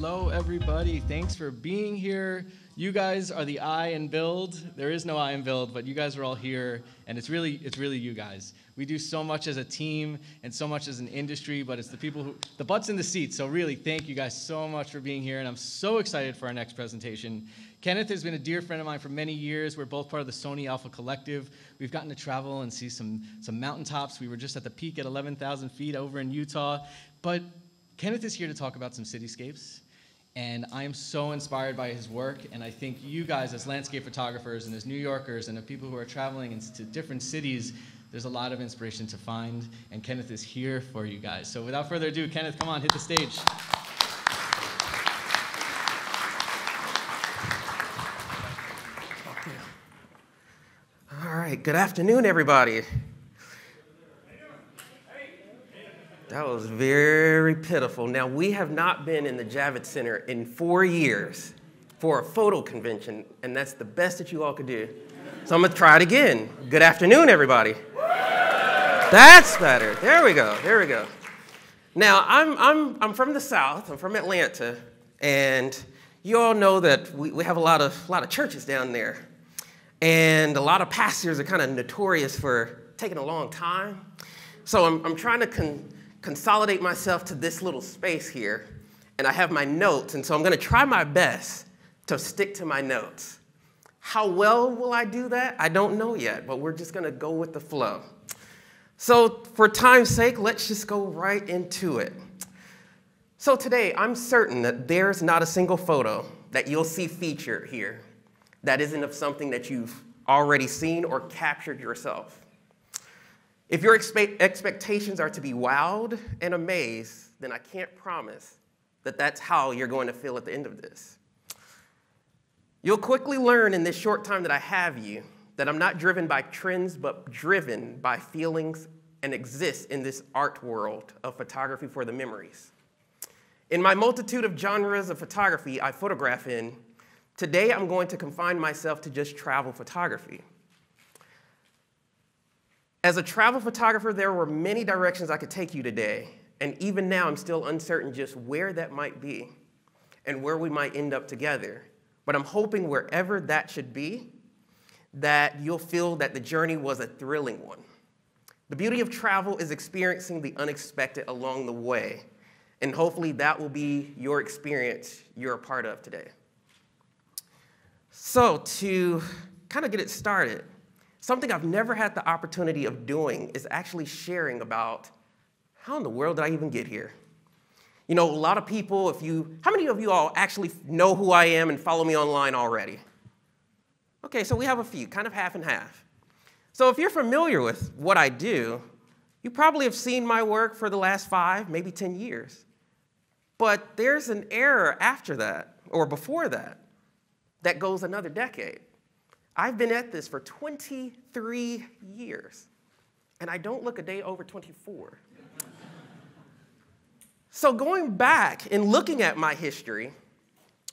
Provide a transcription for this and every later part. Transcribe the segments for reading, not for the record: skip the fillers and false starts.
Hello, everybody. Thanks for being here. You guys are the I in BILD. There is no I in BILD, but you guys are all here, and it's really you guys. We do so much as a team and so much as an industry, but it's the people who, the butts in the seats. So really, thank you guys so much for being here, and I'm so excited for our next presentation. Kenneth has been a dear friend of mine for many years. We're both part of the Sony Alpha Collective. We've gotten to travel and see some mountaintops. We were just at the peak at 11,000 feet over in Utah. But Kenneth is here to talk about some cityscapes, and I am so inspired by his work, and I think you guys as landscape photographers and as New Yorkers and the people who are traveling into different cities, there's a lot of inspiration to find, and Kenneth is here for you guys. So without further ado, Kenneth, come on, hit the stage. All right, good afternoon, everybody. That was very pitiful. Now, we have not been in the Javits Center in 4 years for a photo convention, and that's the best that you all could do. So I'm going to try it again. Good afternoon, everybody. That's better. There we go. There we go. Now, I'm from the South. I'm from Atlanta, and you all know that we have a lot of churches down there, and a lot of pastors are kind of notorious for taking a long time. So I'm trying to consolidate myself to this little space here, and I have my notes, and so I'm going to try my best to stick to my notes. How well will I do that? I don't know yet, but we're just going to go with the flow. So for time's sake, let's just go right into it. So today, I'm certain that there's not a single photo that you'll see featured here that isn't of something that you've already seen or captured yourself. If your expectations are to be wowed and amazed, then I can't promise that that's how you're going to feel at the end of this. You'll quickly learn in this short time that I have you that I'm not driven by trends, but driven by feelings and exist in this art world of photography for the memories. In my multitude of genres of photography I photograph in, today I'm going to confine myself to just travel photography. As a travel photographer, there were many directions I could take you today, and even now I'm still uncertain just where that might be and where we might end up together. But I'm hoping wherever that should be, that you'll feel that the journey was a thrilling one. The beauty of travel is experiencing the unexpected along the way, and hopefully that will be your experience you're a part of today. So to kind of get it started, something I've never had the opportunity of doing is actually sharing about how in the world did I even get here? You know, a lot of people, how many of you all actually know who I am and follow me online already? Okay, so we have a few, kind of half and half. So if you're familiar with what I do, you probably have seen my work for the last 5, maybe 10 years. But there's an era after that, or before that, that goes another decade. I've been at this for 23 years, and I don't look a day over 24. So going back and looking at my history,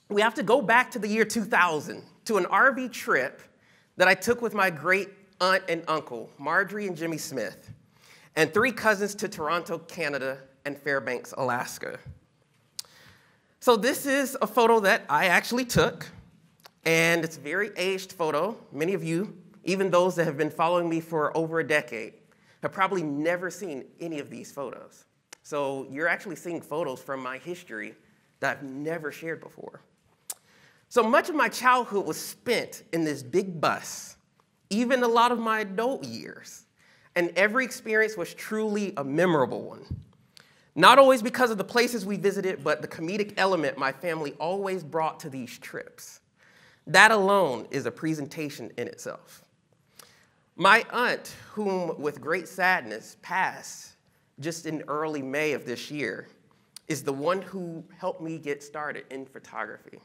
we have to go back to the year 2000 to an RV trip that I took with my great aunt and uncle, Marjorie and Jimmy Smith, and 3 cousins to Toronto, Canada, and Fairbanks, Alaska. So this is a photo that I actually took. And it's a very aged photo. Many of you, even those that have been following me for over a decade, have probably never seen any of these photos. So you're actually seeing photos from my history that I've never shared before. So much of my childhood was spent in this big bus, even a lot of my adult years. And every experience was truly a memorable one. Not always because of the places we visited, but the comedic element my family always brought to these trips. That alone is a presentation in itself. My aunt, whom with great sadness passed just in early May of this year, is the one who helped me get started in photography.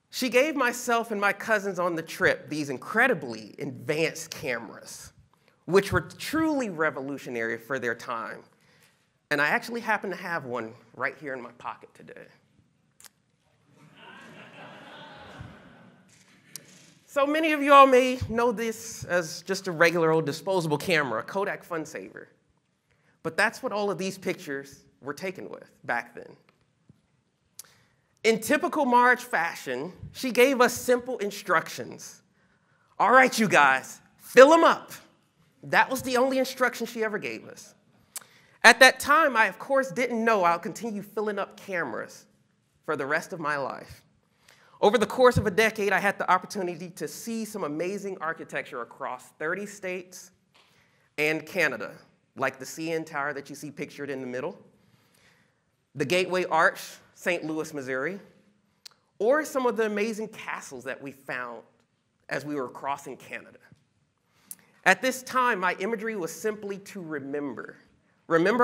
She gave myself and my cousins on the trip these incredibly advanced cameras, which were truly revolutionary for their time. And I actually happen to have one right here in my pocket today. So many of you all may know this as just a regular old disposable camera, a Kodak Fun Saver. But that's what all of these pictures were taken with back then. In typical Marge fashion, she gave us simple instructions. All right, you guys, fill them up. That was the only instruction she ever gave us. At that time, I, of course, didn't know I'll continue filling up cameras for the rest of my life. Over the course of a decade, I had the opportunity to see some amazing architecture across 30 states and Canada, like the CN Tower that you see pictured in the middle, the Gateway Arch, St. Louis, Missouri, or some of the amazing castles that we found as we were crossing Canada. At this time, my imagery was simply to remember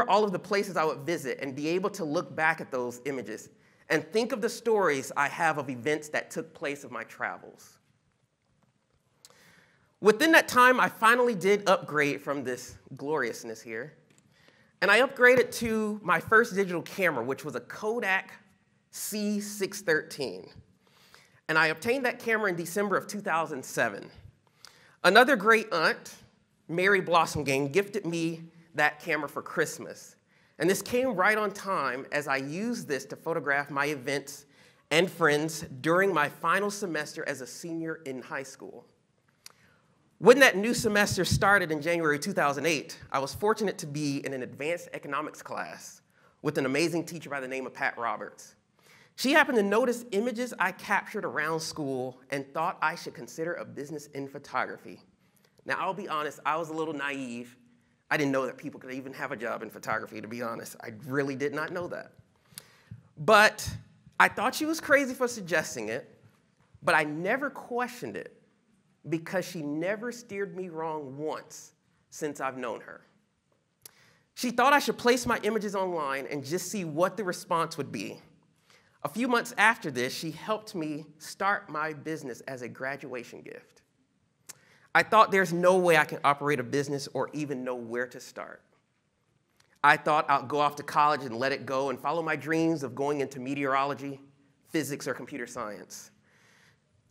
all of the places I would visit and be able to look back at those images and think of the stories I have of events that took place of my travels. Within that time, I finally did upgrade from this gloriousness here, and I upgraded to my first digital camera, which was a Kodak C613. And I obtained that camera in December of 2007. Another great aunt, Mary Blossomgame, gifted me that camera for Christmas. And this came right on time as I used this to photograph my events and friends during my final semester as a senior in high school. When that new semester started in January 2008, I was fortunate to be in an advanced economics class with an amazing teacher by the name of Pat Roberts. She happened to notice images I captured around school and thought I should consider a business in photography. Now, I'll be honest, I was a little naive. I didn't know that people could even have a job in photography, to be honest. I really did not know that. But I thought she was crazy for suggesting it, but I never questioned it because she never steered me wrong once since I've known her. She thought I should place my images online and just see what the response would be. A few months after this, she helped me start my business as a graduation gift. I thought there's no way I can operate a business or even know where to start. I thought I'll go off to college and let it go and follow my dreams of going into meteorology, physics, or computer science.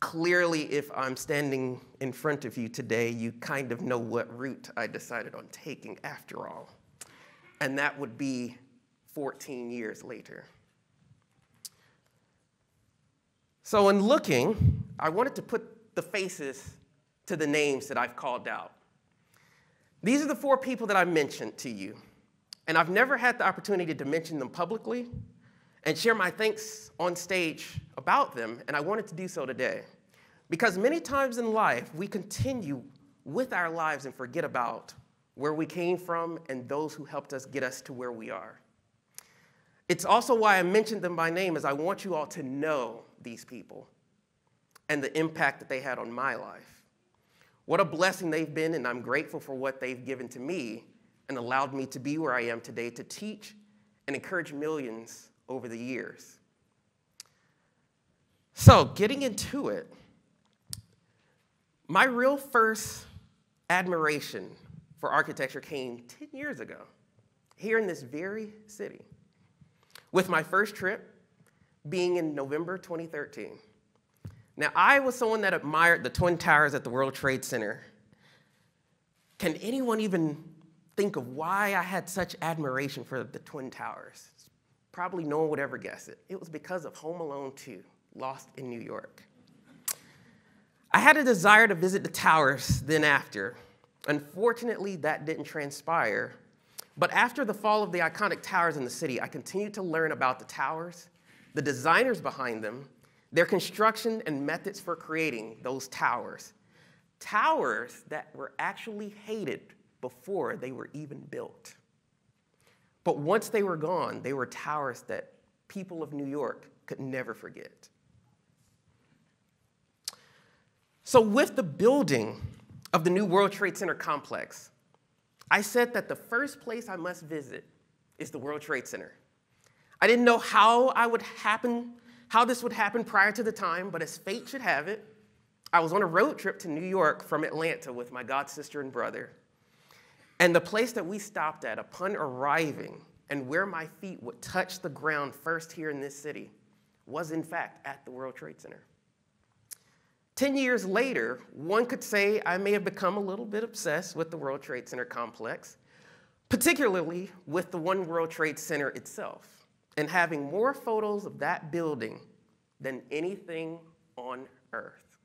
Clearly, if I'm standing in front of you today, you kind of know what route I decided on taking after all. And that would be 14 years later. So in looking, I wanted to put the faces to the names that I've called out. These are the 4 people that I mentioned to you, and I've never had the opportunity to mention them publicly and share my thanks on stage about them, and I wanted to do so today. Because many times in life, we continue with our lives and forget about where we came from and those who helped us get us to where we are. It's also why I mentioned them by name, as I want you all to know these people and the impact that they had on my life. What a blessing they've been, and I'm grateful for what they've given to me and allowed me to be where I am today to teach and encourage millions over the years. So, getting into it, my real first admiration for architecture came 10 years ago, here in this very city, with my first trip being in November 2013. Now, I was someone that admired the Twin Towers at the World Trade Center. Can anyone even think of why I had such admiration for the Twin Towers? Probably no one would ever guess it. It was because of Home Alone 2, Lost in New York. I had a desire to visit the towers then after. Unfortunately, that didn't transpire. But after the fall of the iconic towers in the city, I continued to learn about the towers, the designers behind them, their construction and methods for creating those towers. Towers that were actually hated before they were even built. But once they were gone, they were towers that people of New York could never forget. So with the building of the new World Trade Center complex, I said that the first place I must visit is the World Trade Center. I didn't know how this would happen prior to the time, but as fate should have it, I was on a road trip to New York from Atlanta with my god sister and brother. And the place that we stopped at upon arriving and where my feet would touch the ground first here in this city was in fact at the World Trade Center. 10 years later, one could say I may have become a little bit obsessed with the World Trade Center complex, particularly with the One World Trade Center itself, and having more photos of that building than anything on Earth.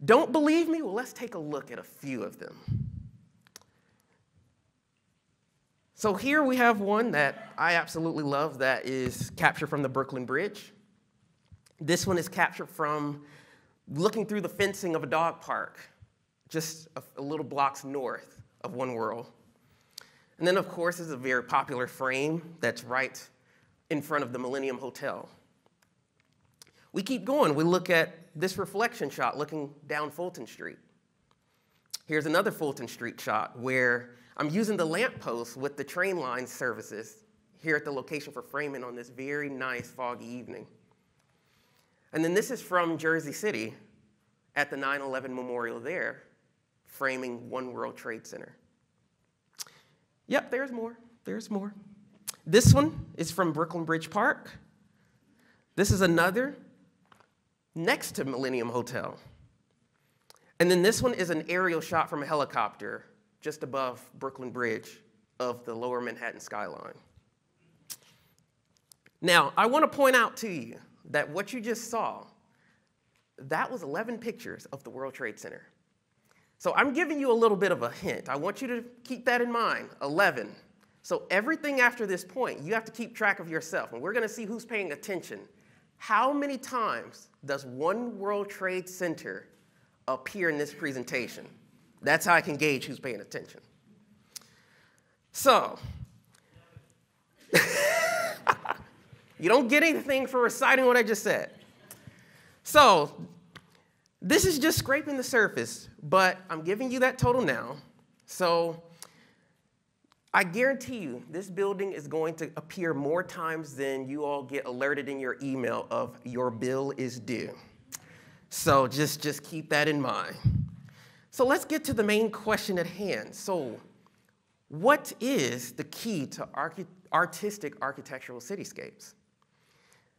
Don't believe me? Well, let's take a look at a few of them. So here we have one that I absolutely love that is captured from the Brooklyn Bridge. This one is captured from looking through the fencing of a dog park, just a little blocks north of One World. And then, of course, is a very popular frame that's right in front of the Millennium Hotel. We keep going. We look at this reflection shot looking down Fulton Street. Here's another Fulton Street shot where I'm using the lamppost with the train line services here at the location for framing on this very nice foggy evening. And then this is from Jersey City at the 9/11 Memorial there, framing One World Trade Center. Yep, there's more. There's more. This one is from Brooklyn Bridge Park. This is another next to Millennium Hotel. And then this one is an aerial shot from a helicopter just above Brooklyn Bridge of the lower Manhattan skyline. Now, I want to point out to you that what you just saw, that was 11 pictures of the World Trade Center. So I'm giving you a little bit of a hint. I want you to keep that in mind, 11. So everything after this point, you have to keep track of yourself, and we're going to see who's paying attention. How many times does One World Trade Center appear in this presentation? That's how I can gauge who's paying attention. So, you don't get anything for reciting what I just said. So, this is just scraping the surface, but I'm giving you that total now. So, I guarantee you this building is going to appear more times than you all get alerted in your email of your bill is due. So just keep that in mind. So let's get to the main question at hand. So what is the key to artistic architectural cityscapes?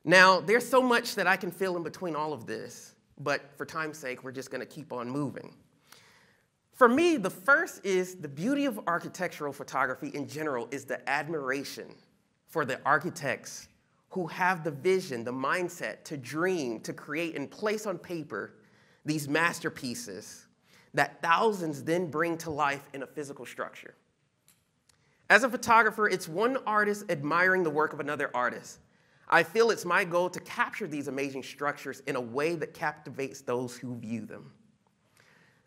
Now, there's so much that I can fill in between all of this, but for time's sake, we're just going to keep on moving. For me, the first is the beauty of architectural photography in general is the admiration for the architects who have the vision, the mindset to dream, to create and place on paper these masterpieces that thousands then bring to life in a physical structure. As a photographer, it's one artist admiring the work of another artist. I feel it's my goal to capture these amazing structures in a way that captivates those who view them.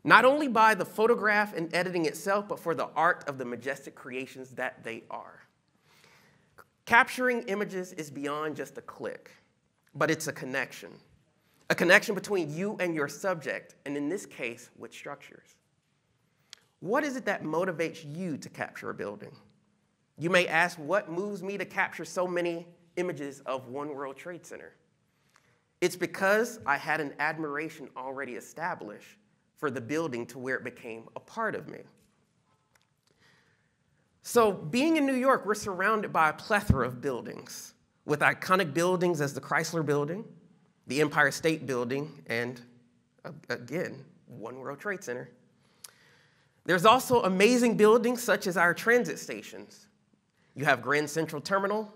Not only by the photograph and editing itself, but for the art of the majestic creations that they are. Capturing images is beyond just a click, but it's a connection between you and your subject, and in this case, with structures. What is it that motivates you to capture a building? You may ask, what moves me to capture so many images of One World Trade Center? It's because I had an admiration already established for the building to where it became a part of me. So being in New York, we're surrounded by a plethora of buildings, with iconic buildings as the Chrysler Building, the Empire State Building, and again, One World Trade Center. There's also amazing buildings such as our transit stations. You have Grand Central Terminal,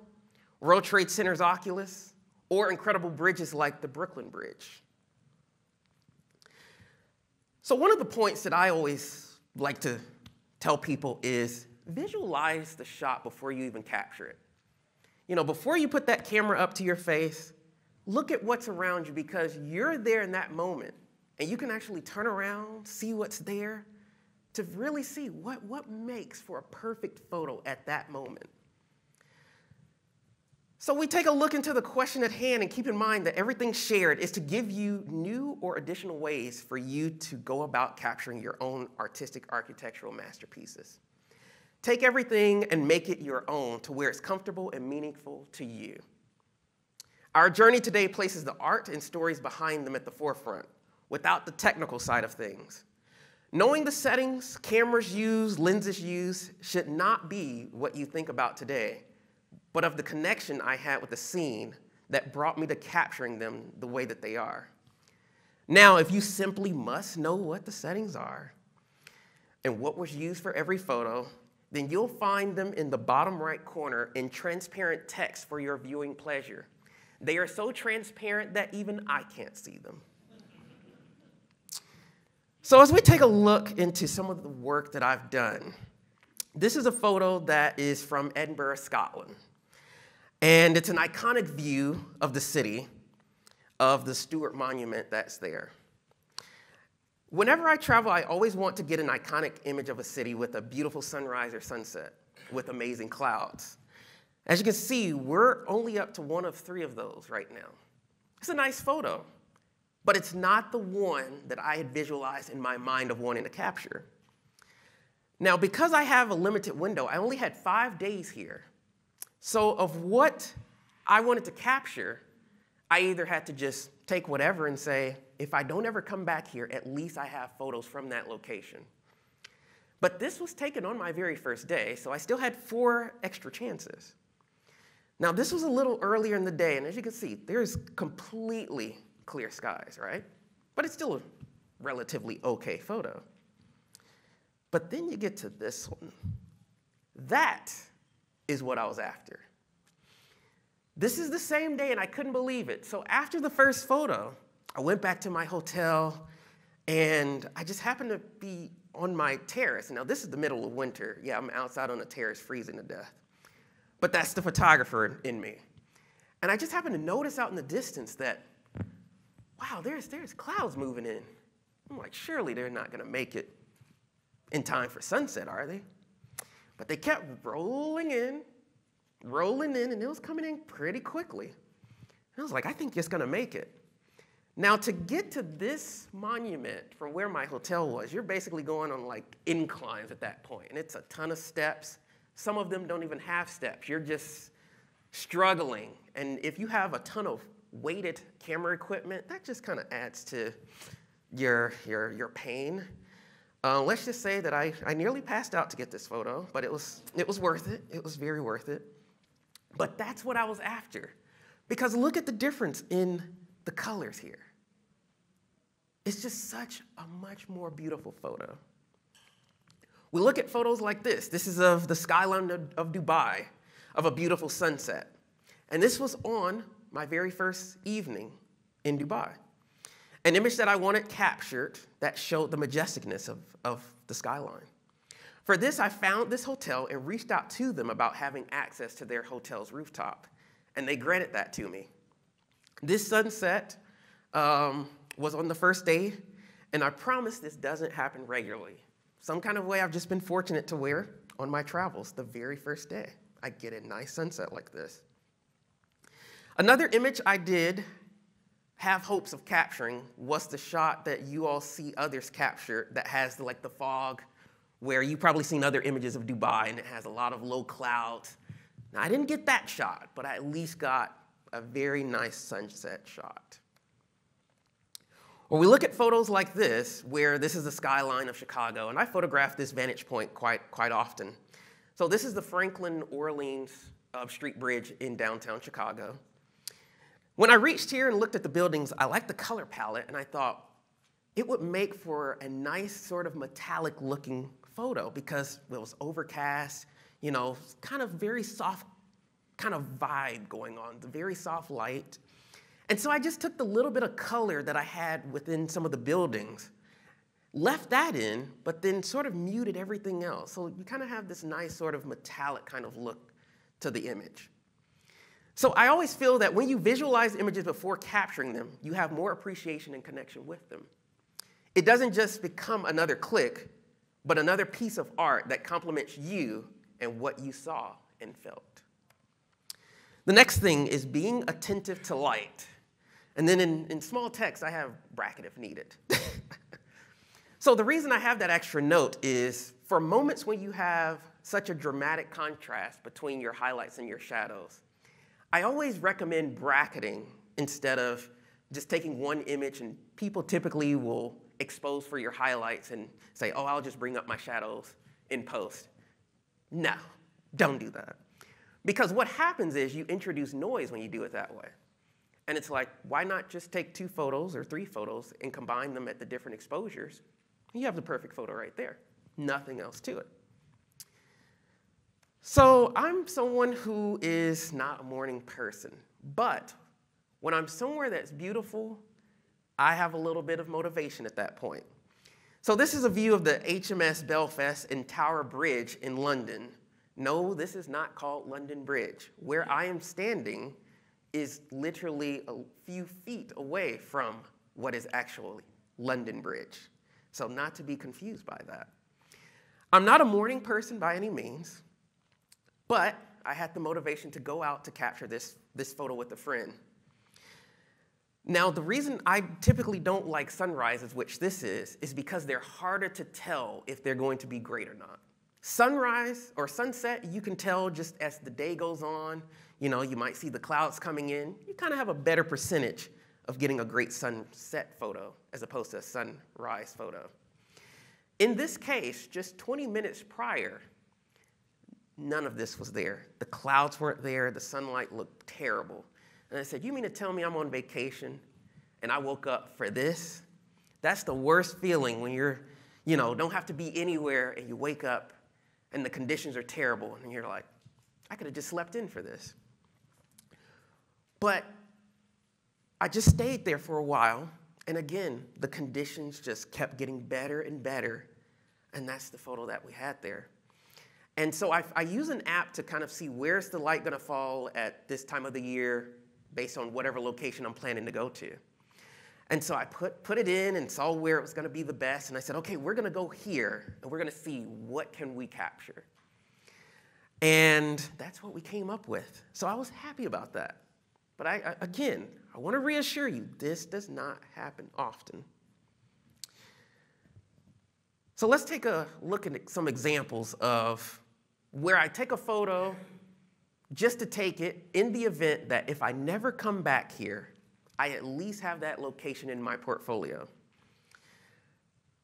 World Trade Center's Oculus, or incredible bridges like the Brooklyn Bridge. So one of the points that I always like to tell people is visualize the shot before you even capture it. You know, before you put that camera up to your face, look at what's around you because you're there in that moment and you can actually turn around, see what's there, to really see what makes for a perfect photo at that moment. So we take a look into the question at hand and keep in mind that everything shared is to give you new or additional ways for you to go about capturing your own artistic architectural masterpieces. Take everything and make it your own to where it's comfortable and meaningful to you. Our journey today places the art and stories behind them at the forefront, without the technical side of things. Knowing the settings, cameras used, lenses used should not be what you think about today, but of the connection I had with the scene that brought me to capturing them the way that they are. Now, if you simply must know what the settings are and what was used for every photo, then you'll find them in the bottom right corner in transparent text for your viewing pleasure. They are so transparent that even I can't see them. So as we take a look into some of the work that I've done, this is a photo that is from Edinburgh, Scotland. And it's an iconic view of the city, of the Stuart Monument that's there. Whenever I travel, I always want to get an iconic image of a city with a beautiful sunrise or sunset with amazing clouds. As you can see, we're only up to one of 3 of those right now. It's a nice photo, but it's not the one that I had visualized in my mind of wanting to capture. Now, because I have a limited window, I only had 5 days here. So of what I wanted to capture, I either had to just take whatever and say, if I don't ever come back here, at least I have photos from that location. But this was taken on my very first day, so I still had 4 extra chances. Now, this was a little earlier in the day, and as you can see, there's completely clear skies, right? But it's still a relatively okay photo. But then you get to this one. That is what I was after. This is the same day, and I couldn't believe it. So after the first photo, I went back to my hotel, and I just happened to be on my terrace. Now, this is the middle of winter. Yeah, I'm outside on the terrace freezing to death. But that's the photographer in me. And I just happened to notice out in the distance that, wow, there's clouds moving in. I'm like, surely they're not going to make it in time for sunset, are they? But they kept rolling in, and it was coming in pretty quickly. And I was like, I think it's going to make it. Now, to get to this monument from where my hotel was, you're basically going on like inclines at that point, and it's a ton of steps. Some of them don't even have steps. You're just struggling. And if you have a ton of weighted camera equipment, that just kind of adds to your pain. Let's just say that I nearly passed out to get this photo, but it was worth it. It was very worth it. But that's what I was after. Because look at the difference in the colors here. It's just such a much more beautiful photo. We look at photos like this. This is of the skyline of Dubai, of a beautiful sunset. And this was on my very first evening in Dubai. An image that I wanted captured that showed the majesticness of the skyline. For this, I found this hotel and reached out to them about having access to their hotel's rooftop. And they granted that to me. This sunset was on the first day, and I promise this doesn't happen regularly. Some kind of way I've just been fortunate to where, on my travels, the very first day, I get a nice sunset like this. Another image I did have hopes of capturing was the shot that you all see others capture that has like the fog, where you've probably seen other images of Dubai, and it has a lot of low clouds. Now, I didn't get that shot, but I at least got a very nice sunset shot. Or we look at photos like this, where this is the skyline of Chicago, and I photograph this vantage point quite often. So this is the Franklin Orleans Street Bridge in downtown Chicago. When I reached here and looked at the buildings, I liked the color palette, and I thought it would make for a nice sort of metallic looking photo because it was overcast, you know, kind of very soft kind of vibe going on, the very soft light. And so I just took the little bit of color that I had within some of the buildings, left that in, but then sort of muted everything else. So you kind of have this nice sort of metallic kind of look to the image. So I always feel that when you visualize images before capturing them, you have more appreciation and connection with them. It doesn't just become another click, but another piece of art that complements you and what you saw and felt. The next thing is being attentive to light. And then in small text, I have bracket if needed. So the reason I have that extra note is for moments when you have such a dramatic contrast between your highlights and your shadows, I always recommend bracketing instead of just taking one image, and people typically will expose for your highlights and say, oh, I'll just bring up my shadows in post. No, don't do that. Because what happens is you introduce noise when you do it that way. And it's like, why not just take 2 photos or 3 photos and combine them at the different exposures? You have the perfect photo right there. Nothing else to it. So I'm someone who is not a morning person, but when I'm somewhere that's beautiful, I have a little bit of motivation at that point. So this is a view of the HMS Belfast and Tower Bridge in London. No, this is not called London Bridge. Where I am standing is literally a few feet away from what is actually London Bridge. So not to be confused by that. I'm not a morning person by any means, but I had the motivation to go out to capture this photo with a friend. Now, the reason I typically don't like sunrises, which this is because they're harder to tell if they're going to be great or not. Sunrise or sunset, you can tell just as the day goes on. You know, you might see the clouds coming in. You kind of have a better percentage of getting a great sunset photo as opposed to a sunrise photo. In this case, just 20 minutes prior, none of this was there. The clouds weren't there. The sunlight looked terrible. And I said, you mean to tell me I'm on vacation and I woke up for this? That's the worst feeling when don't have to be anywhere and you wake up and the conditions are terrible and you're like, I could have just slept in for this. But I just stayed there for a while, and again, the conditions just kept getting better and better, and that's the photo that we had there. And so I use an app to kind of see where's the light gonna fall at this time of the year based on whatever location I'm planning to go to. And so I put it in and saw where it was gonna be the best, and I said, okay, we're gonna go here, and we're gonna see what can we capture. And that's what we came up with. So I was happy about that. But again, I wanna reassure you, this does not happen often. So let's take a look at some examples of where I take a photo just to take it in the event that if I never come back here, I at least have that location in my portfolio.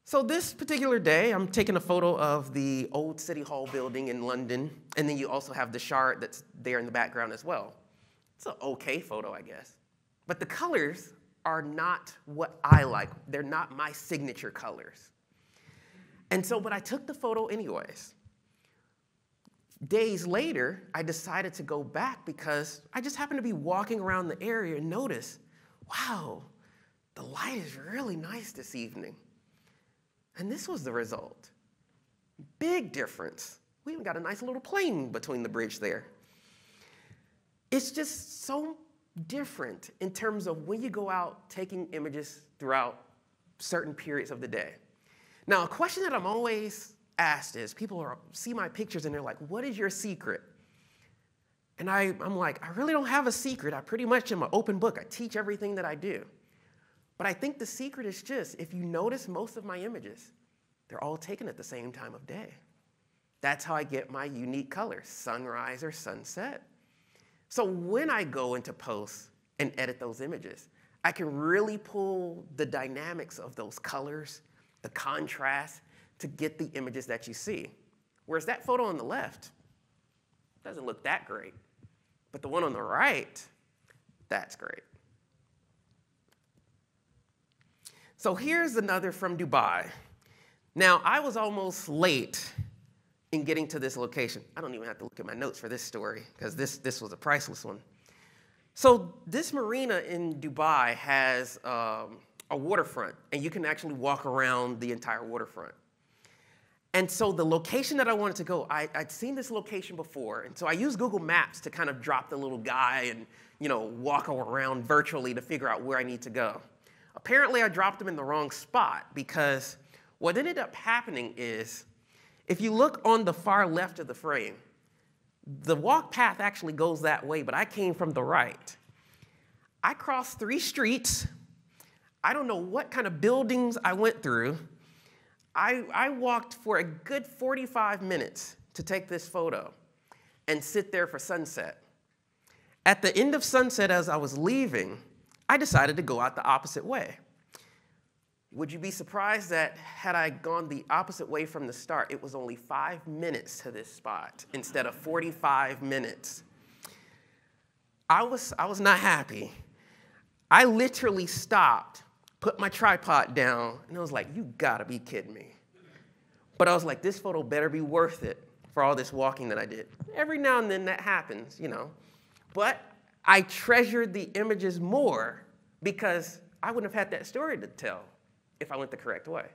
So this particular day, I'm taking a photo of the old City Hall building in London, and then you also have the Shard that's there in the background as well. It's an okay photo, I guess. But the colors are not what I like. They're not my signature colors. And so, but I took the photo anyways. Days later, I decided to go back because I just happened to be walking around the area and noticed, wow, the light is really nice this evening. And this was the result. Big difference. We even got a nice little plane between the bridge there. It's just so different in terms of when you go out taking images throughout certain periods of the day. Now, a question that I'm always asked is, people see my pictures and they're like, what is your secret? And I'm like, I really don't have a secret. I pretty much am an open book. I teach everything that I do. But I think the secret is just, if you notice most of my images, they're all taken at the same time of day. That's how I get my unique colors, sunrise or sunset. So when I go into post and edit those images, I can really pull the dynamics of those colors, the contrast, to get the images that you see. Whereas that photo on the left doesn't look that great. But the one on the right, that's great. So here's another from Dubai. Now, I was almost late in getting to this location. I don't even have to look at my notes for this story, because this was a priceless one. So this marina in Dubai has a waterfront, and you can actually walk around the entire waterfront. And so the location that I wanted to go, I'd seen this location before, and so I used Google Maps to kind of drop the little guy and walk around virtually to figure out where I need to go. Apparently, I dropped him in the wrong spot, because what ended up happening is, if you look on the far left of the frame, the walk path actually goes that way, but I came from the right. I crossed 3 streets. I don't know what kind of buildings I went through. I walked for a good 45 minutes to take this photo and sit there for sunset. At the end of sunset, as I was leaving, I decided to go out the opposite way. Would you be surprised that had I gone the opposite way from the start, it was only 5 minutes to this spot instead of 45 minutes? I was not happy. I literally stopped, put my tripod down, and I was like, you gotta be kidding me. But I was like, this photo better be worth it for all this walking that I did. Every now and then that happens, you know. But I treasured the images more because I wouldn't have had that story to tell if I went the correct way.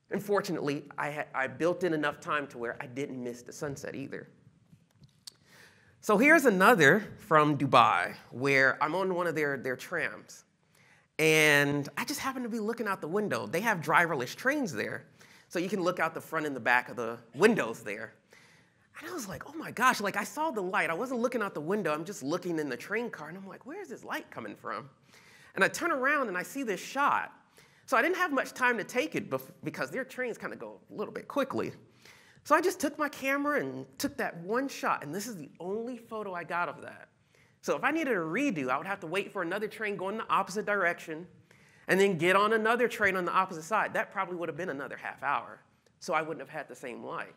And fortunately, I built in enough time to where I didn't miss the sunset either. So here's another from Dubai, where I'm on one of their trams. And I just happened to be looking out the window. They have driverless trains there, so you can look out the front and the back of the windows there. And I was like, oh my gosh, like I saw the light. I wasn't looking out the window, I'm just looking in the train car, and I'm like, where's this light coming from? And I turn around and I see this shot. So I didn't have much time to take it because their trains kind of go a little bit quickly. So I just took my camera and took that one shot, and this is the only photo I got of that. So if I needed a redo, I would have to wait for another train going the opposite direction, and then get on another train on the opposite side. That probably would have been another half hour, so I wouldn't have had the same light.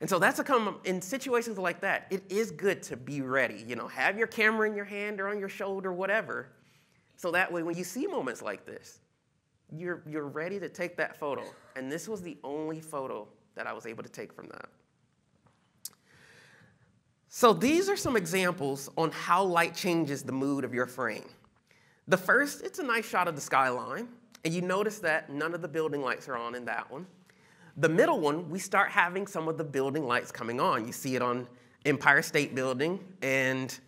And so that's in situations like that, it is good to be ready. You know, have your camera in your hand or on your shoulder, whatever, so that way when you see moments like this, you're ready to take that photo. And this was the only photo that I was able to take from that. So these are some examples on how light changes the mood of your frame. The first, it's a nice shot of the skyline, and you notice that none of the building lights are on in that one. The middle one, we start having some of the building lights coming on. You see it on Empire State Building and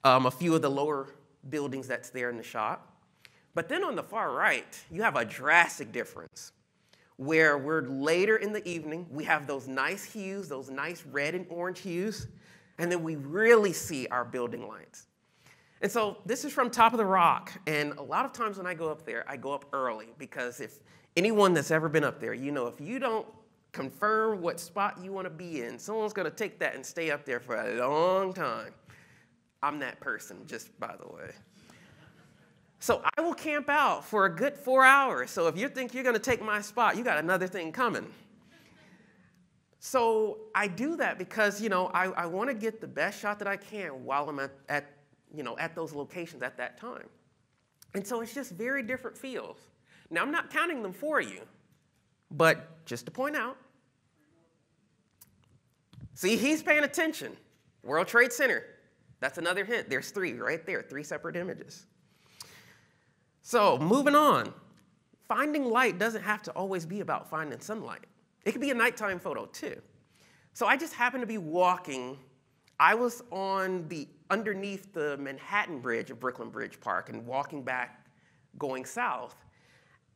a few of the lower buildings that's there in the shot. But then on the far right, you have a drastic difference where we're later in the evening, we have those nice hues, those nice red and orange hues, and then we really see our building lights. And so this is from Top of the Rock, and a lot of times when I go up there, I go up early because if anyone that's ever been up there, you know if you don't confirm what spot you want to be in, someone's going to take that and stay up there for a long time. I'm that person, just by the way. So I will camp out for a good 4 hours. So if you think you're going to take my spot, you got another thing coming. So I do that because, you know, I want to get the best shot that I can while I'm at those locations at that time. And so it's just very different feels. Now, I'm not counting them for you, but just to point out, see, he's paying attention. World Trade Center. That's another hint. There's three right there, 3 separate images. So moving on, finding light doesn't have to always be about finding sunlight. It could be a nighttime photo too. So I just happened to be walking. I was underneath the Manhattan Bridge of Brooklyn Bridge Park and walking back, going south.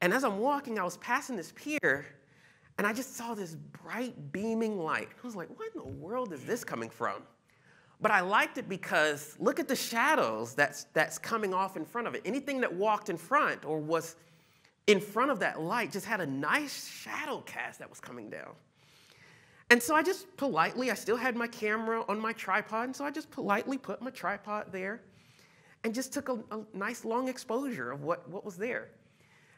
And as I'm walking, I was passing this pier, and I just saw this bright beaming light. I was like, what in the world is this coming from? But I liked it because look at the shadows that's coming off in front of it. Anything that walked in front or was in front of that light just had a nice shadow cast that was coming down. And so I just politely, I still had my camera on my tripod, and so I just politely put my tripod there and just took a nice long exposure of what was there.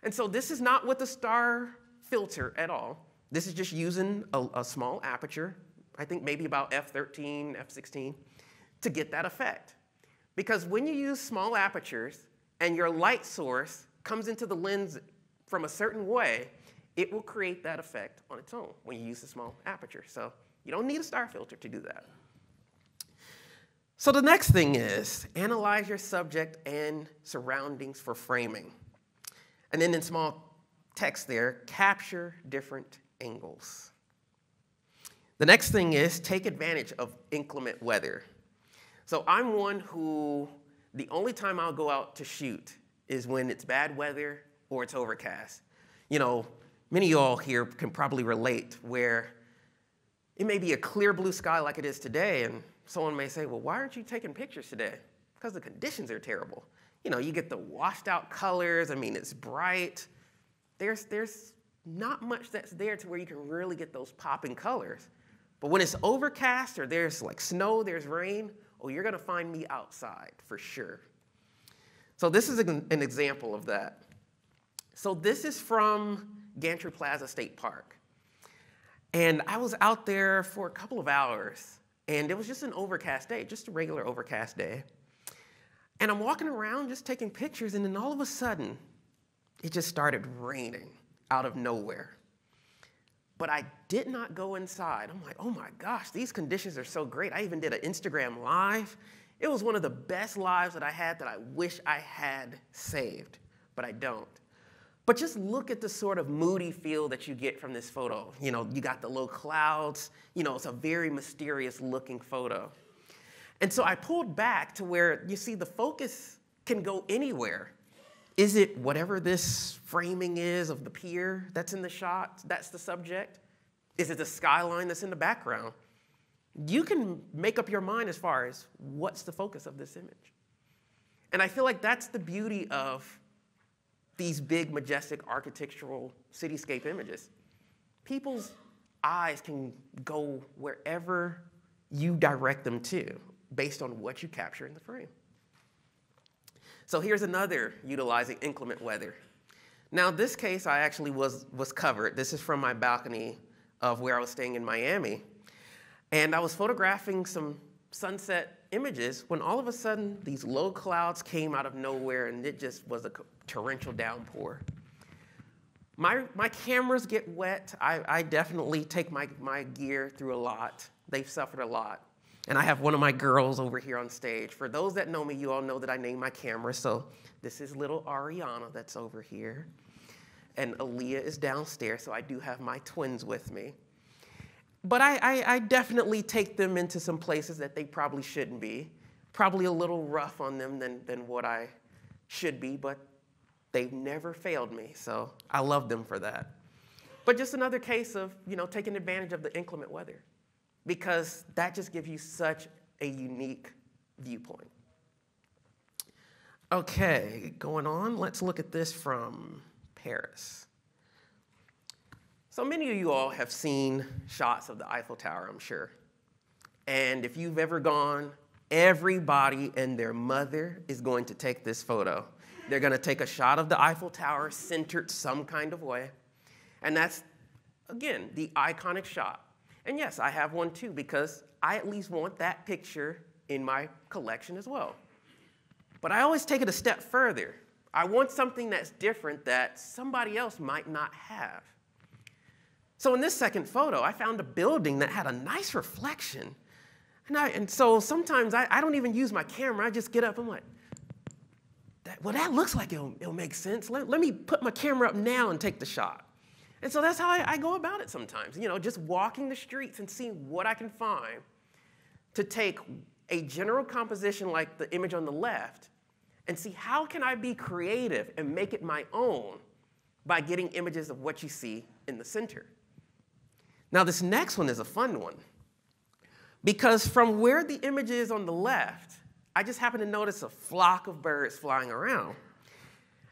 And so this is not with a star filter at all. This is just using a small aperture, I think maybe about f13, f16, to get that effect. Because when you use small apertures and your light source comes into the lens from a certain way, it will create that effect on its own when you use a small aperture. So you don't need a star filter to do that. So the next thing is analyze your subject and surroundings for framing. And then in small text there, capture different angles. The next thing is take advantage of inclement weather. So I'm one who, the only time I'll go out to shoot is when it's bad weather or it's overcast. You know, many of y'all here can probably relate where it may be a clear blue sky like it is today, and someone may say, well, why aren't you taking pictures today? Because the conditions are terrible. You know, you get the washed out colors. I mean, it's bright. There's not much that's there to where you can really get those popping colors. But when it's overcast or there's like snow, there's rain, oh, you're going to find me outside for sure. So this is an example of that. So this is from Gantry Plaza State Park. And I was out there for a couple of hours, and it was just an overcast day, just a regular overcast day. And I'm walking around just taking pictures, and then all of a sudden, it just started raining out of nowhere. but I did not go inside. I'm like, oh my gosh, these conditions are so great. I even did an Instagram live. It was one of the best lives that I had that I wish I had saved, but I don't. But just look at the sort of moody feel that you get from this photo. You know, you got the low clouds. You know, it's a very mysterious looking photo. And so I pulled back to where you see the focus can go anywhere. Is it whatever this framing is of the pier that's in the shot, that's the subject? Is it the skyline that's in the background? You can make up your mind as far as what's the focus of this image. And I feel like that's the beauty of these big, majestic architectural cityscape images. People's eyes can go wherever you direct them to based on what you capture in the frame. So here's another utilizing inclement weather. Now, this case I actually was covered. This is from my balcony of where I was staying in Miami. And I was photographing some sunset images when all of a sudden these low clouds came out of nowhere and it just was a torrential downpour. My cameras get wet. I definitely take my gear through a lot. They've suffered a lot. And I have one of my girls over here on stage. For those that know me, you all know that I named my camera. So this is little Ariana that's over here. And Aaliyah is downstairs, so I do have my twins with me. But I definitely take them into some places that they probably shouldn't be. Probably a little rough on them than what I should be, but they've never failed me, so I love them for that. But just another case of, you know, taking advantage of the inclement weather, because that just gives you such a unique viewpoint. Okay, going on, let's look at this from Paris. So many of you all have seen shots of the Eiffel Tower, I'm sure. And if you've ever gone, everybody and their mother is going to take this photo. They're going to take a shot of the Eiffel Tower centered some kind of way. And that's, again, the iconic shot. And yes, I have one too, because I at least want that picture in my collection as well. But I always take it a step further. I want something that's different that somebody else might not have. So in this second photo, I found a building that had a nice reflection. And so sometimes I don't even use my camera. I just get up, I'm like, that looks like it'll make sense. Let me put my camera up now and take the shot. And so that's how I go about it sometimes, you know, just walking the streets and seeing what I can find to take a general composition like the image on the left and see how can I be creative and make it my own by getting images of what you see in the center. Now, this next one is a fun one, because from where the image is on the left, I just happened to notice a flock of birds flying around.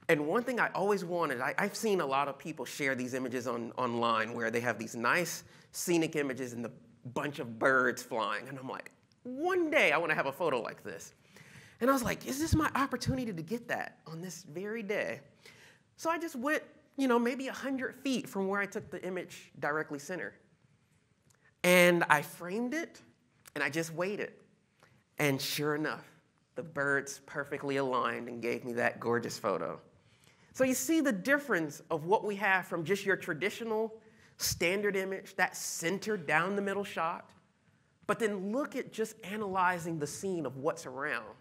And one thing I always wanted, I've seen a lot of people share these images online where they have these nice scenic images and a bunch of birds flying. And I'm like, one day I want to have a photo like this. And I was like, is this my opportunity to get that on this very day? So I just went, you know, maybe 100 feet from where I took the image directly center. And I framed it, and I just waited. And sure enough, the birds perfectly aligned and gave me that gorgeous photo. So you see the difference of what we have from just your traditional standard image, that centered down the middle shot, but then look at just analyzing the scene of what's around,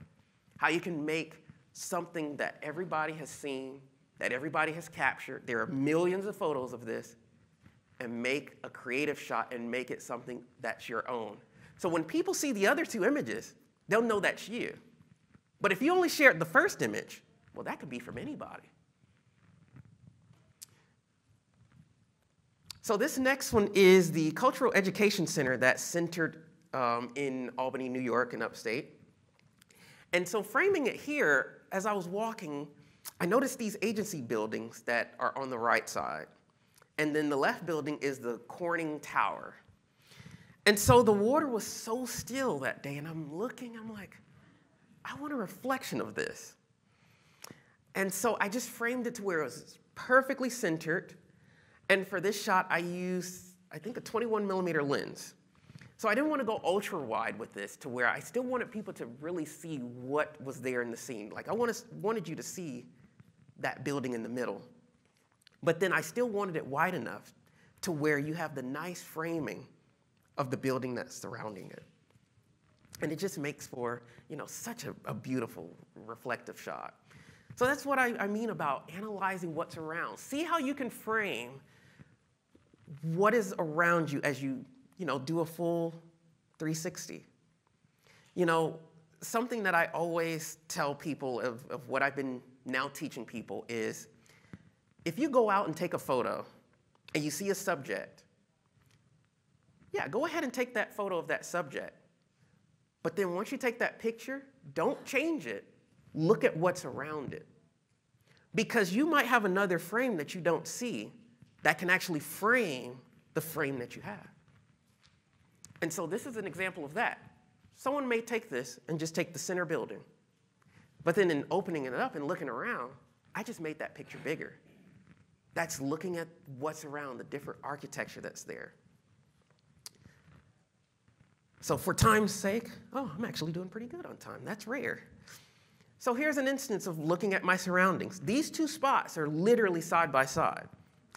how you can make something that everybody has seen, that everybody has captured. There are millions of photos of this, and make a creative shot and make it something that's your own. So when people see the other two images, they'll know that's you. But if you only shared the first image, well, that could be from anybody. So this next one is the Cultural Education Center that's centered in Albany, New York, in upstate. And so framing it here, as I was walking, I noticed these agency buildings that are on the right side. And then the left building is the Corning Tower. And so the water was so still that day, and I'm looking, I'm like, I want a reflection of this. And so I just framed it to where it was perfectly centered. And for this shot, I used, I think, a 21mm lens. So I didn't want to go ultra wide with this to where I still wanted people to really see what was there in the scene. Like I wanted you to see that building in the middle. But then I still wanted it wide enough to where you have the nice framing of the building that's surrounding it. And it just makes for, such a beautiful reflective shot. So that's what I mean about analyzing what's around. See how you can frame what is around you as you, do a full 360. Something that I always tell people of what I've been now teaching people is, if you go out and take a photo and you see a subject, yeah, go ahead and take that photo of that subject. But then once you take that picture, don't change it. Look at what's around it. Because you might have another frame that you don't see that can actually frame the frame that you have. And so this is an example of that. Someone may take this and just take the center building. But then in opening it up and looking around, I just made that picture bigger. That's looking at what's around, the different architecture that's there. So for time's sake, I'm actually doing pretty good on time. That's rare. So here's an instance of looking at my surroundings. These two spots are literally side by side.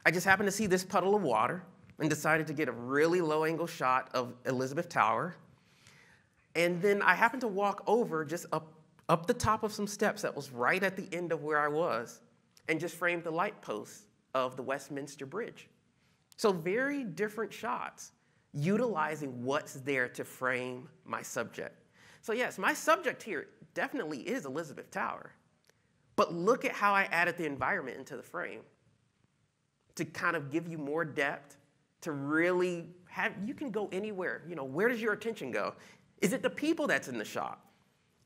I just happened to see this puddle of water and decided to get a really low angle shot of Elizabeth Tower. And then I happened to walk over just up the top of some steps that was right at the end of where I was and just framed the light posts of the Westminster Bridge. So very different shots, utilizing what's there to frame my subject. So yes, my subject here definitely is Elizabeth Tower, but look at how I added the environment into the frame to kind of give you more depth, to really have, you can go anywhere. Where does your attention go? Is it the people that's in the shot?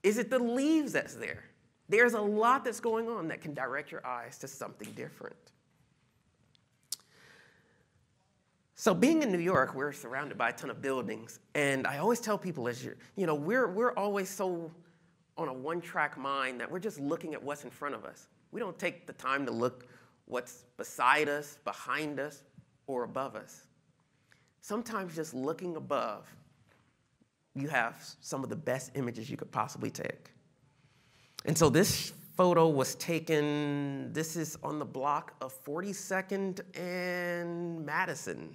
Is it the leaves that's there? There's a lot that's going on that can direct your eyes to something different. So being in New York, we're surrounded by a ton of buildings, and I always tell people, we're always so on a one-track mind that we're just looking at what's in front of us. We don't take the time to look what's beside us, behind us, or above us. Sometimes just looking above, you have some of the best images you could possibly take. And so this photo was taken, this is on the block of 42nd and Madison,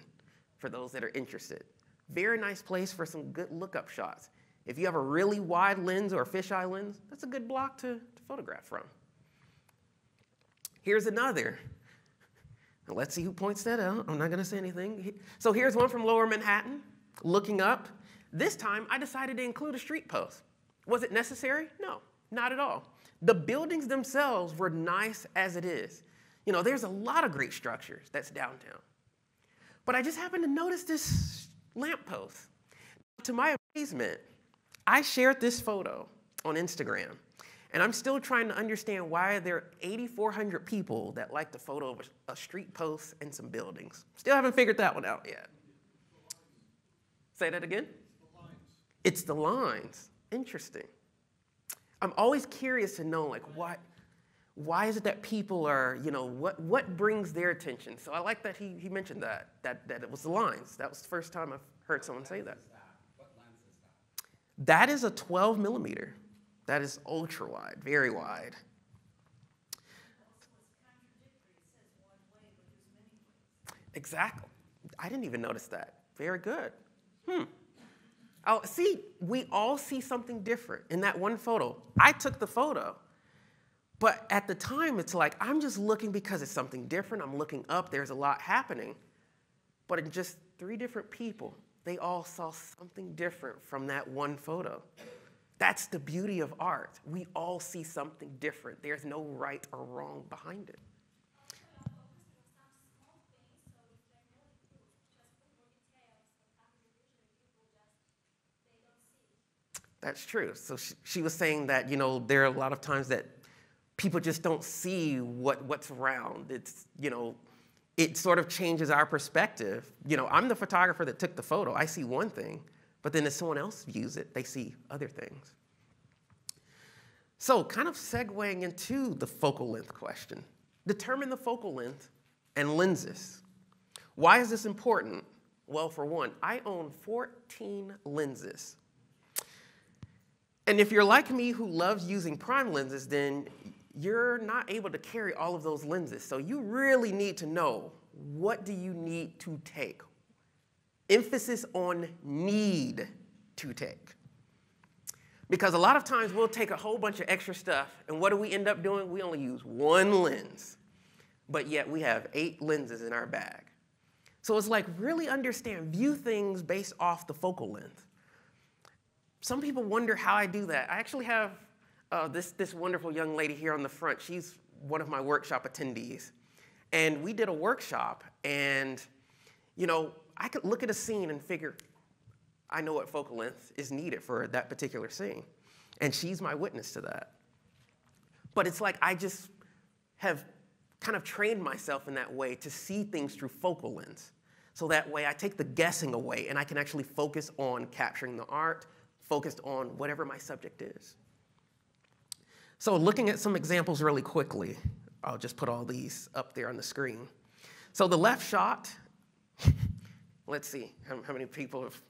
for those that are interested. Very nice place for some good lookup shots. If you have a really wide lens or a fisheye lens, that's a good block to photograph from. Here's another. Now let's see who points that out. I'm not going to say anything. So here's one from Lower Manhattan, looking up. This time, I decided to include a street post. Was it necessary? No, not at all. The buildings themselves were nice as it is. There's a lot of great structures that's downtown. But I just happened to notice this lamppost. To my amazement, I shared this photo on Instagram, and I'm still trying to understand why there are 8,400 people that like the photo of a street post and some buildings. Still haven't figured that one out yet. Say that again? It's the lines. Interesting. I'm always curious to know, why is it that people are, what brings their attention? So I like that he mentioned that it was the lines. That was the first time I've heard someone say that. What lens is that? That is a 12 millimeter. That is ultra wide, very wide. Exactly. I didn't even notice that. Very good. Oh, see, we all see something different in that one photo. I took the photo, but at the time, it's like, I'm just looking because it's something different. I'm looking up. There's a lot happening. But in just 3 different people, they all saw something different from that one photo. That's the beauty of art. We all see something different. There's no right or wrong behind it. That's true. So she was saying that, there are a lot of times that people just don't see what's around. It's, it sort of changes our perspective. I'm the photographer that took the photo. I see one thing, but then if someone else views it, they see other things. So kind of segueing into the focal length question. Determine the focal length and lenses. Why is this important? Well, for one, I own 14 lenses. And if you're like me who loves using prime lenses, then you're not able to carry all of those lenses. So you really need to know what do you need to take? Emphasis on need to take. Because a lot of times we'll take a whole bunch of extra stuff, and what do we end up doing? We only use one lens, but yet we have 8 lenses in our bag. So it's like really understand, view things based off the focal length. Some people wonder how I do that. I actually have this wonderful young lady here on the front. She's one of my workshop attendees. And we did a workshop, and I could look at a scene and figure, I know what focal length is needed for that particular scene. And she's my witness to that. But it's like I just have kind of trained myself in that way to see things through focal lengths. So that way I take the guessing away and I can actually focus on capturing the art, focused on whatever my subject is. So looking at some examples really quickly, I'll just put all these up there on the screen. So the left shot, let's see how many people have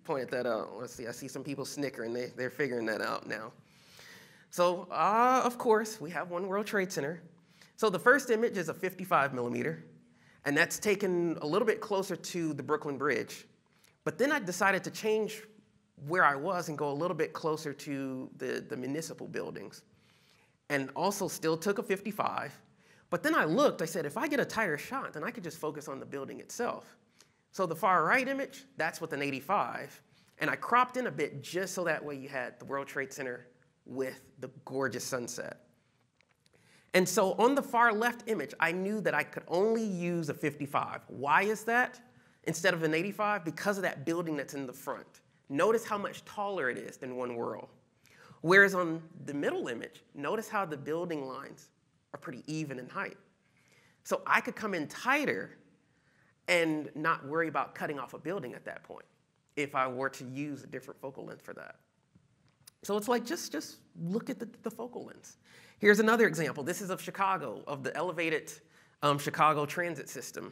pointed that out. Let's see, I see some people snickering. They're figuring that out now. So, of course, we have One World Trade Center. So the first image is a 55 millimeter, and that's taken a little bit closer to the Brooklyn Bridge. But then I decided to change where I was and go a little bit closer to the municipal buildings. And also still took a 55. But then I looked, I said, if I get a tighter shot, then I could just focus on the building itself. So the far right image, that's with an 85. And I cropped in a bit just so that way you had the World Trade Center with the gorgeous sunset. And so on the far left image, I knew that I could only use a 55. Why is that? Instead of an 85, because of that building that's in the front. Notice how much taller it is than One World. Whereas on the middle image, notice how the building lines are pretty even in height. So I could come in tighter and not worry about cutting off a building at that point if I were to use a different focal length for that. So it's like, just look at the focal lengths. Here's another example. This is of Chicago, of the elevated Chicago transit system.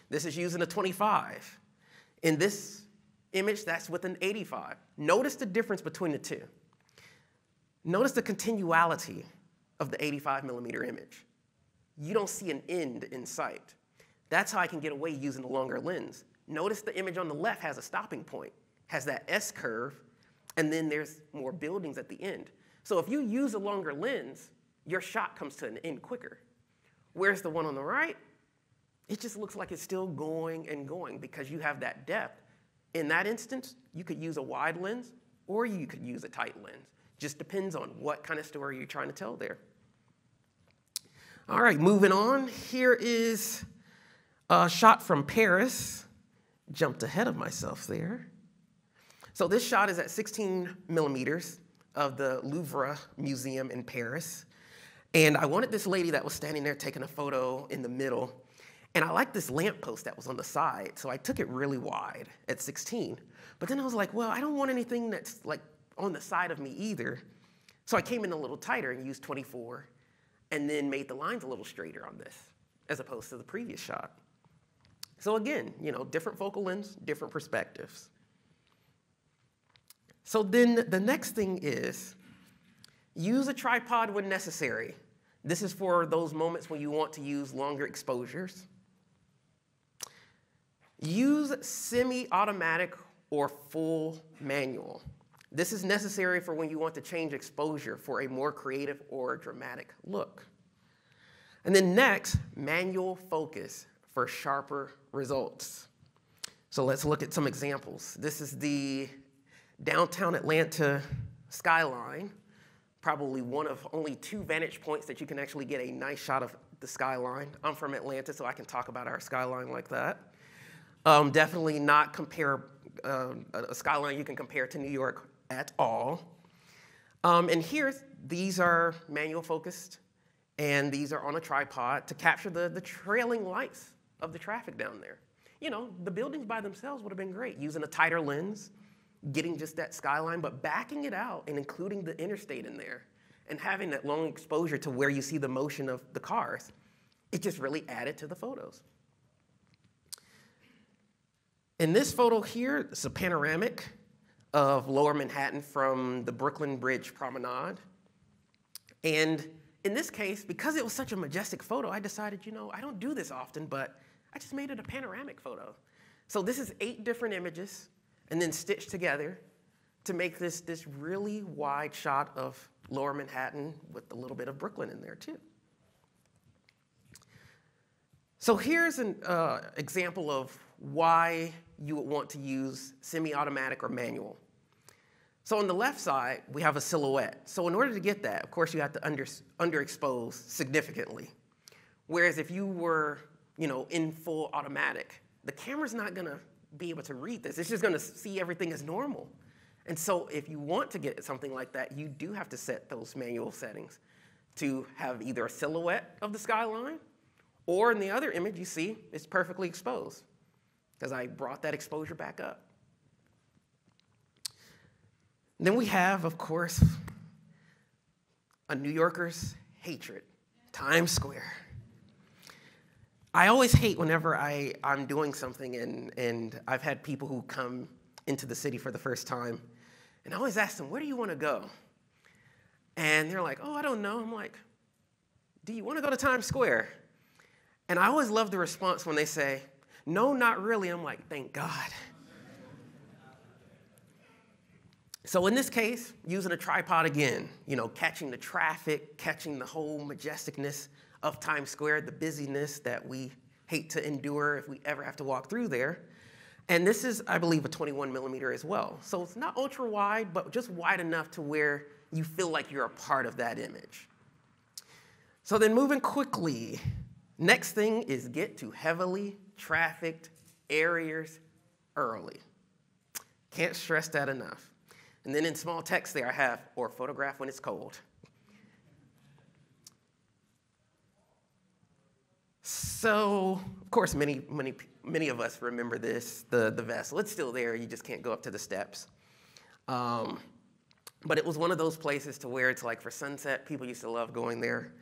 This is using a 25. In this image, that's with an 85. Notice the difference between the two. Notice the continuality of the 85 millimeter image. You don't see an end in sight. That's how I can get away using the longer lens. Notice the image on the left has a stopping point, has that S curve, and then there's more buildings at the end. So if you use a longer lens, your shot comes to an end quicker. Whereas the one on the right, it just looks like it's still going and going because you have that depth. In that instance, you could use a wide lens or you could use a tight lens. Just depends on what kind of story you're trying to tell there. All right, moving on. Here is a shot from Paris. Jumped ahead of myself there. So this shot is at 16 millimeters of the Louvre Museum in Paris. And I wanted this lady that was standing there taking a photo in the middle. And I liked this lamppost that was on the side, so I took it really wide at 16. But then I was like, well, I don't want anything that's like on the side of me either. So I came in a little tighter and used 24, and then made the lines a little straighter on this, as opposed to the previous shot. So again, different focal lengths, different perspectives. So then the next thing is, use a tripod when necessary. This is for those moments when you want to use longer exposures. Use semi-automatic or full manual. This is necessary for when you want to change exposure for a more creative or dramatic look. And then next, manual focus for sharper results. So let's look at some examples. This is the downtown Atlanta skyline, probably one of only 2 vantage points that you can actually get a nice shot of the skyline. I'm from Atlanta, so I can talk about our skyline like that. Definitely not compare a skyline you can compare to New York at all. And here, these are manual focused, and these are on a tripod to capture the trailing lights of the traffic down there. The buildings by themselves would have been great, using a tighter lens, getting just that skyline, but backing it out and including the interstate in there and having that long exposure to where you see the motion of the cars, it just really added to the photos. In this photo here, it's a panoramic of Lower Manhattan from the Brooklyn Bridge Promenade. And in this case, because it was such a majestic photo, I decided, I don't do this often, but I just made it a panoramic photo. So this is 8 different images and then stitched together to make this really wide shot of Lower Manhattan with a little bit of Brooklyn in there too. So here's an example of why you would want to use semi-automatic or manual. So on the left side, we have a silhouette. So in order to get that, of course, you have to underexpose significantly. Whereas if you were, in full automatic, the camera's not gonna be able to read this. It's just gonna see everything as normal. And so if you want to get something like that, you do have to set those manual settings to have either a silhouette of the skyline, or in the other image you see, it's perfectly exposed, because I brought that exposure back up. And then we have, of course, a New Yorker's hatred, Times Square. I always hate whenever I'm doing something and I've had people who come into the city for the first time, and I always ask them, where do you want to go? And they're like, oh, I don't know. I'm like, do you want to go to Times Square? And I always love the response when they say, no, not really. I'm like, thank God. So in this case, using a tripod again, catching the traffic, catching the whole majesticness of Times Square, the busyness that we hate to endure if we ever have to walk through there. And this is, I believe, a 21 millimeter as well. So it's not ultra wide, but just wide enough to where you feel like you're a part of that image. So then moving quickly, next thing is get to heavily trafficked areas early. Can't stress that enough. And then in small text there I have, or photograph when it's cold. So, of course, many of us remember this, the vessel. It's still there, you just can't go up to the steps. But it was one of those places to where it's like for sunset, people used to love going there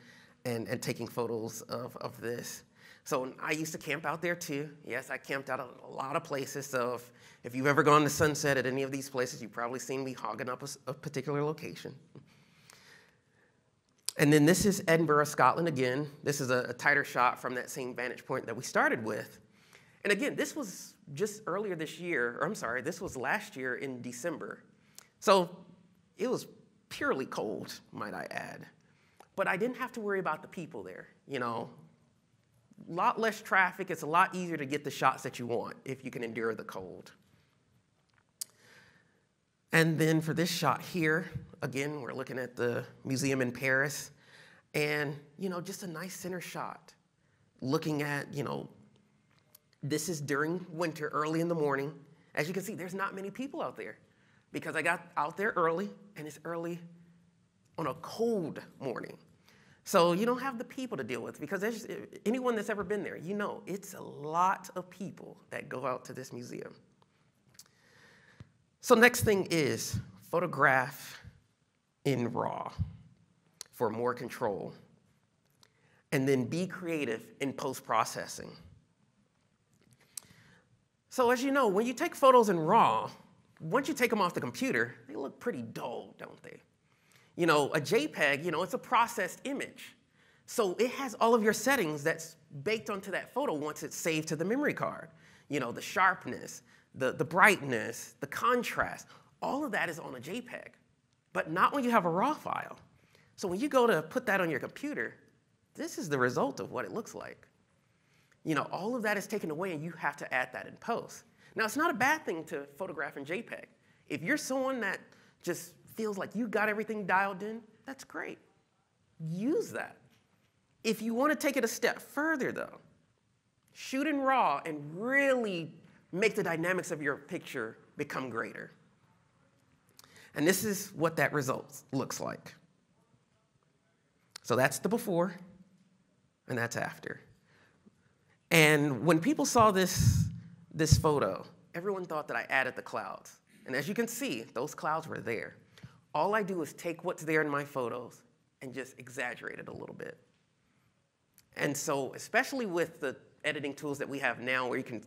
and taking photos of this. So I used to camp out there too. Yes, I camped out at a lot of places. So if you've ever gone to sunset at any of these places, you've probably seen me hogging up a particular location. And then this is Edinburgh, Scotland again. This is a tighter shot from that same vantage point that we started with. And again, this was just earlier this year, or I'm sorry, this was last year in December. So it was purely cold, might I add. But I didn't have to worry about the people there, A lot less traffic. It's a lot easier to get the shots that you want if you can endure the cold. And then for this shot here, again, we're looking at the museum in Paris. And, just a nice center shot. Looking at, this is during winter, early in the morning. As you can see, there's not many people out there because I got out there early, and it's early on a cold morning. So you don't have the people to deal with because anyone that's ever been there, it's a lot of people that go out to this museum. So next thing is photograph in RAW for more control. And then be creative in post-processing. So as you know, when you take photos in RAW, once you take them off the computer, they look pretty dull, don't they? A JPEG, it's a processed image. So it has all of your settings that's baked onto that photo once it's saved to the memory card. The sharpness, the brightness, the contrast, all of that is on a JPEG, but not when you have a RAW file. So when you go to put that on your computer, this is the result of what it looks like. All of that is taken away and you have to add that in post. Now, it's not a bad thing to photograph in JPEG. If you're someone that just feels like you got everything dialed in, that's great. Use that. If you want to take it a step further, though, shoot in RAW and really make the dynamics of your picture become greater. And this is what that result looks like. So that's the before, and that's after. And when people saw this photo, everyone thought that I added the clouds. And as you can see, those clouds were there. All I do is take what's there in my photos and just exaggerate it a little bit. And so, especially with the editing tools that we have now where you can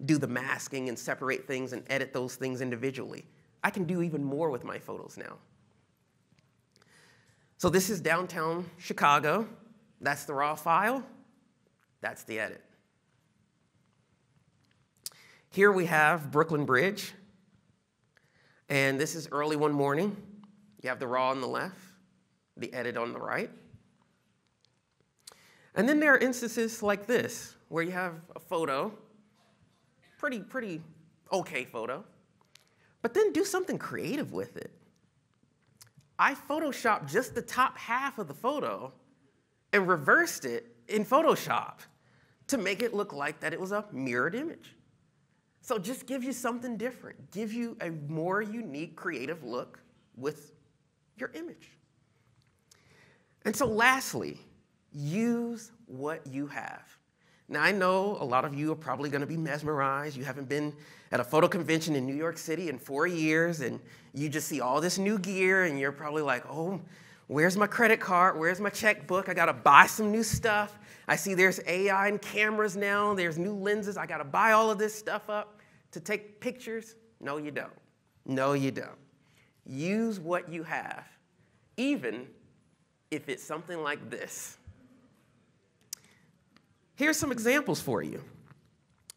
do the masking and separate things and edit those things individually, I can do even more with my photos now. So this is downtown Chicago. That's the RAW file. That's the edit. Here we have Brooklyn Bridge. And this is early one morning. You have the raw on the left, the edit on the right. And then there are instances like this, where you have a photo, pretty okay photo, but then do something creative with it. I photoshopped just the top half of the photo and reversed it in Photoshop to make it look like that it was a mirrored image. So just give you something different, give you a more unique, creative look with your image. And so lastly, use what you have. Now, I know a lot of you are probably going to be mesmerized. You haven't been at a photo convention in New York City in 4 years, and you just see all this new gear, and you're probably like, oh, where's my credit card? Where's my checkbook? I got to buy some new stuff. I see there's AI and cameras now. There's new lenses. I got to buy all of this stuff up to take pictures. No, you don't. No, you don't. Use what you have, even if it's something like this. Here's some examples for you.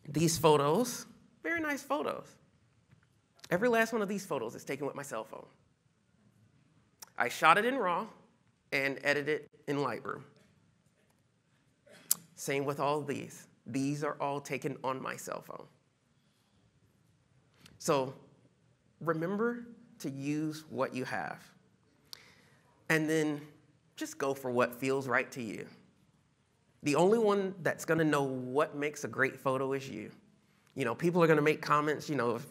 These photos, very nice photos. Every last one of these photos is taken with my cell phone. I shot it in RAW and edited it in Lightroom. Same with all of these. These are all taken on my cell phone. So remember to use what you have. And then just go for what feels right to you. The only one that's going to know what makes a great photo is you. You know, people are going to make comments. You know, if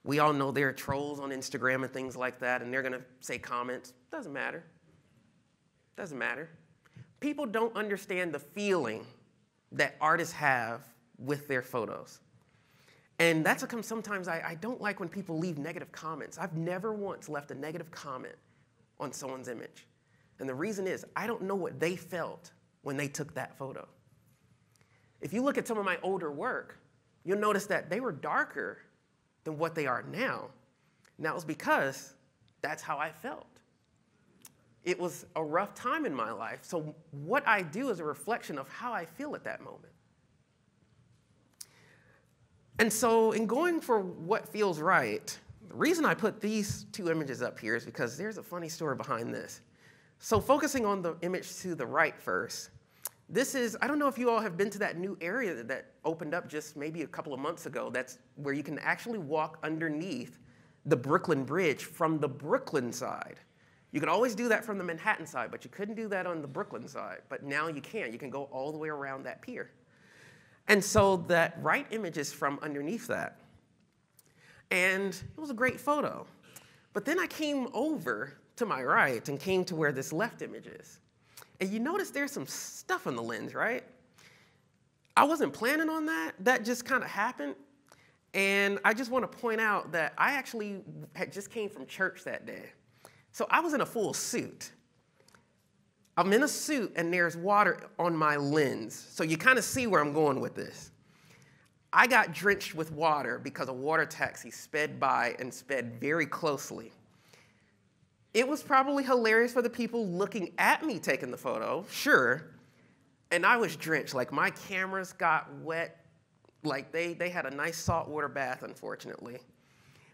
we all know there are trolls on Instagram and things like that, and they're going to say comments. Doesn't matter. Doesn't matter. People don't understand the feeling that artists have with their photos. And that's how sometimes I don't like when people leave negative comments. I've never once left a negative comment on someone's image. And the reason is, I don't know what they felt when they took that photo. If you look at some of my older work, you'll notice that they were darker than what they are now. Now, it's because that's how I felt. It was a rough time in my life, so what I do is a reflection of how I feel at that moment. And so in going for what feels right, the reason I put these two images up here is because there's a funny story behind this. So focusing on the image to the right first, this is, I don't know if you all have been to that new area that opened up just maybe a couple of months ago. That's where you can actually walk underneath the Brooklyn Bridge from the Brooklyn side. You could always do that from the Manhattan side, but you couldn't do that on the Brooklyn side. But now you can. You can go all the way around that pier. And so that right image is from underneath that. And it was a great photo. But then I came over to my right and came to where this left image is. And you notice there's some stuff on the lens, right? I wasn't planning on that. That just kind of happened. And I just want to point out that I actually had just came from church that day. So I was in a full suit. I'm in a suit and there's water on my lens. So you kind of see where I'm going with this. I got drenched with water because a water taxi sped by and sped very closely. It was probably hilarious for the people looking at me taking the photo, sure. And I was drenched, like my cameras got wet, like they had a nice saltwater bath, unfortunately.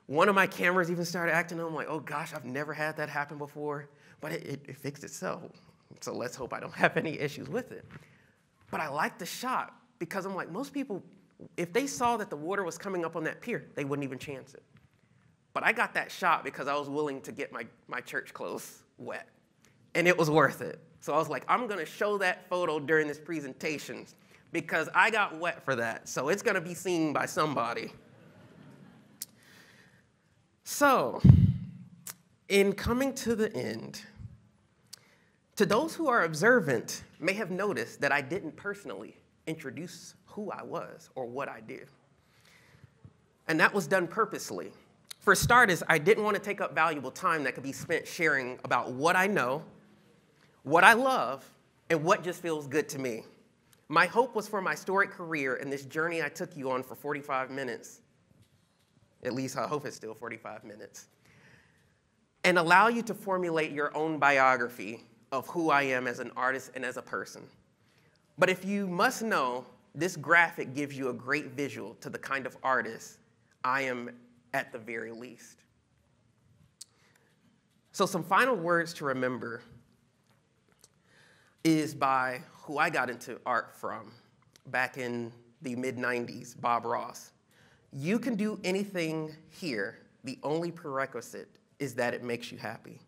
One of my cameras even started acting up. I'm like, oh gosh, I've never had that happen before, but it fixed itself. So let's hope I don't have any issues with it. But I liked the shot because I'm like, most people, if they saw that the water was coming up on that pier, they wouldn't even chance it. But I got that shot because I was willing to get my church clothes wet. And it was worth it. So I was like, I'm going to show that photo during this presentation because I got wet for that. So it's going to be seen by somebody. So in coming to the end, to those who are observant may have noticed that I didn't personally introduce who I was or what I do. And that was done purposely. For starters, I didn't want to take up valuable time that could be spent sharing about what I know, what I love, and what just feels good to me. My hope was for my storied career and this journey I took you on for 45 minutes, at least I hope it's still 45 minutes, and allow you to formulate your own biography of who I am as an artist and as a person. But if you must know, this graphic gives you a great visual to the kind of artist I am at the very least. So some final words to remember is by who I got into art from back in the mid-90s, Bob Ross. You can do anything here. The only prerequisite is that it makes you happy.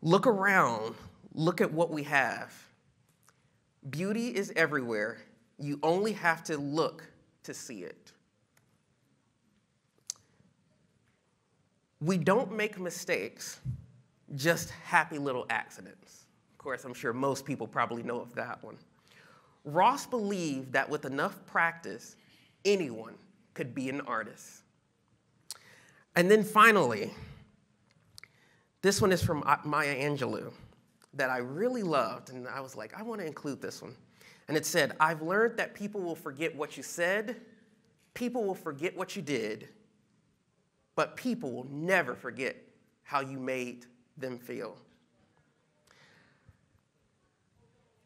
Look around. Look at what we have. Beauty is everywhere. You only have to look to see it. We don't make mistakes, just happy little accidents. Of course, I'm sure most people probably know of that one. Ross believed that with enough practice, anyone could be an artist. And then finally, this one is from Maya Angelou that I really loved, and I was like, I want to include this one. And it said, I've learned that people will forget what you said, people will forget what you did, but people will never forget how you made them feel.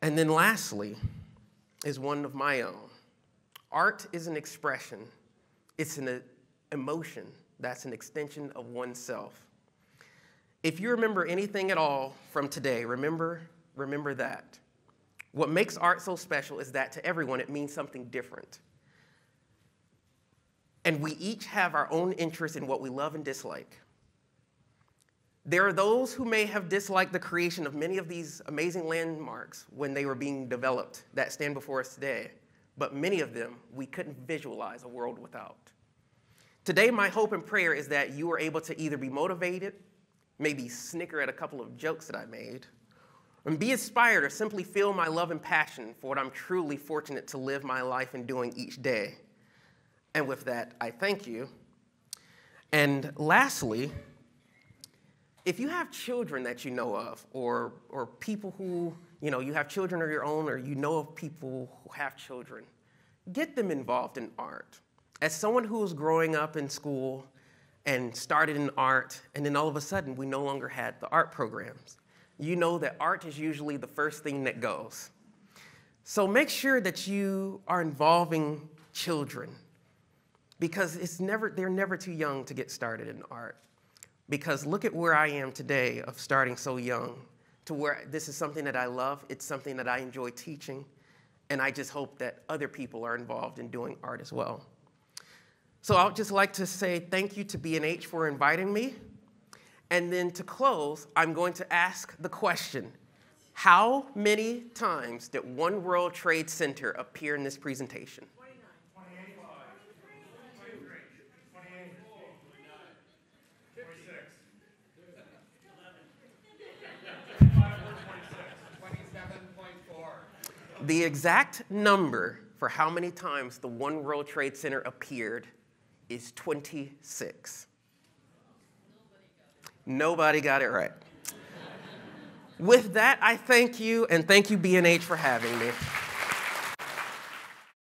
And then lastly is one of my own. Art is an expression. It's an emotion that's an extension of oneself. If you remember anything at all from today, remember that. What makes art so special is that to everyone it means something different. And we each have our own interests in what we love and dislike. There are those who may have disliked the creation of many of these amazing landmarks when they were being developed that stand before us today, but many of them we couldn't visualize a world without. Today, my hope and prayer is that you are able to either be motivated, maybe snicker at a couple of jokes that I made, and be inspired or simply feel my love and passion for what I'm truly fortunate to live my life in doing each day. And with that, I thank you. And lastly, if you have children that you know of, or people who, you have children of your own, or you know of people who have children, get them involved in art. As someone who was growing up in school and started in art, and then all of a sudden we no longer had the art programs, you know that art is usually the first thing that goes. So make sure that you are involving children, because they're never too young to get started in art. Because look at where I am today of starting so young to where this is something that I love, it's something that I enjoy teaching, and I just hope that other people are involved in doing art as well. So I would just like to say thank you to B&H for inviting me. And then to close, I'm going to ask the question, how many times did One World Trade Center appear in this presentation? 28, 26, 27.4. The exact number for how many times the One World Trade Center appeared is 26. Nobody got it right. With that, I thank you, and thank you, B&H, for having me.